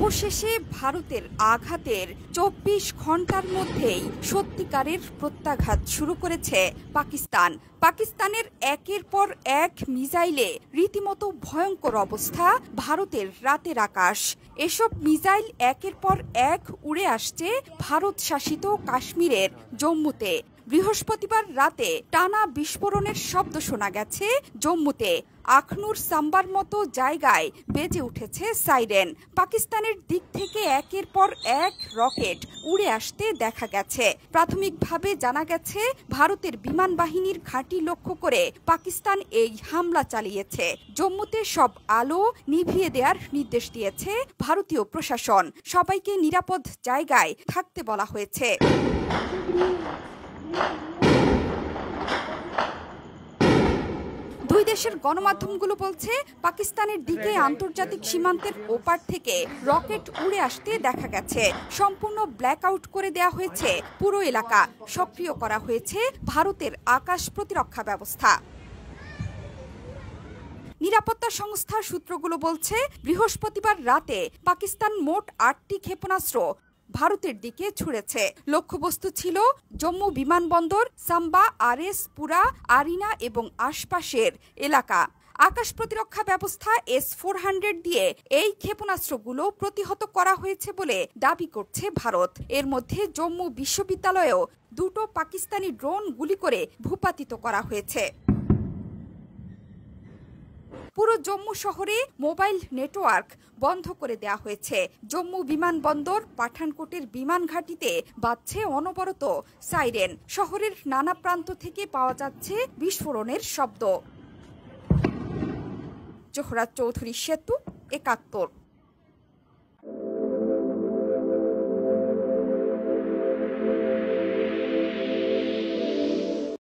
অবশেষে ভারতের আঘাতের ২৪ ঘন্টার মধ্যেই সত্যিকারের প্রত্যাঘাত শুরু করেছে পাকিস্তান। পাকিস্তানের একের পর এক মিসাইলে রীতিমতো ভয়ঙ্কর অবস্থা ভারতের রাতের আকাশ। এসব মিসাইল একের পর এক উড়ে আসছে ভারত শাসিত কাশ্মীরের জম্মুতে। বৃহস্পতিবার রাতে টানা বিস্ফোরণের শব্দ শোনা গেছে জম্মুতে। আখনুর সাম্বার মতো জায়গায় বেজে উঠেছে সাইরেন। পাকিস্তানের দিক থেকে একের পর এক রকেট উড়ে আসতে দেখা গেছে। প্রাথমিকভাবে জানা গেছে ভারতের বিমান বাহিনীর ঘাঁটি লক্ষ্য করে পাকিস্তান এই হামলা চালিয়েছে। জম্মুতে সব আলো নিভিয়ে দেওয়ার নির্দেশ দিয়েছে ভারতীয় প্রশাসন। সবাইকে নিরাপদ জায়গায় থাকতে বলা হয়েছে। দুই দেশের গণমাধ্যমগুলো বলছে, পাকিস্তানের দিকে আন্তর্জাতিক সীমান্তের ওপার থেকে রকেট উড়ে আসতে দেখা গেছে। সম্পূর্ণ ব্ল্যাক আউট করে দেওয়া হয়েছে পুরো এলাকা। সক্রিয় করা হয়েছে ভারতের আকাশ প্রতিরক্ষা ব্যবস্থা। নিরাপত্তা সংস্থার সূত্রগুলো বলছে, বৃহস্পতিবার রাতে পাকিস্তান মোট ৮টি ক্ষেপণাস্ত্র ভারতের দিকে ছুড়েছে। লক্ষ্যবস্তু ছিল জম্মু বিমানবন্দর, সাম্বা, আরএস পুরা, আরিনা এবং আশপাশের এলাকা। আকাশ প্রতিরক্ষা ব্যবস্থা S-400 দিয়ে এই ক্ষেপণাস্ত্রগুলো প্রতিহত করা হয়েছে বলে দাবি করছে ভারত। এর মধ্যে জম্মু বিশ্ববিদ্যালয়েও দুটো পাকিস্তানি ড্রোন গুলি করে ভূপাতিত করা হয়েছে। পুরো জম্মু শহরে মোবাইল নেটওয়ার্ক বন্ধ করে দেওয়া হয়েছে। জম্মু বিমানবন্দর, পাঠানকোটের বিমান ঘাঁটিতে বাজছে অনবরত সাইরেন। শহরের নানা প্রান্ত থেকে পাওয়া যাচ্ছে বিস্ফোরণের শব্দ। জোহরা চৌধুরী সেতু, ৭১।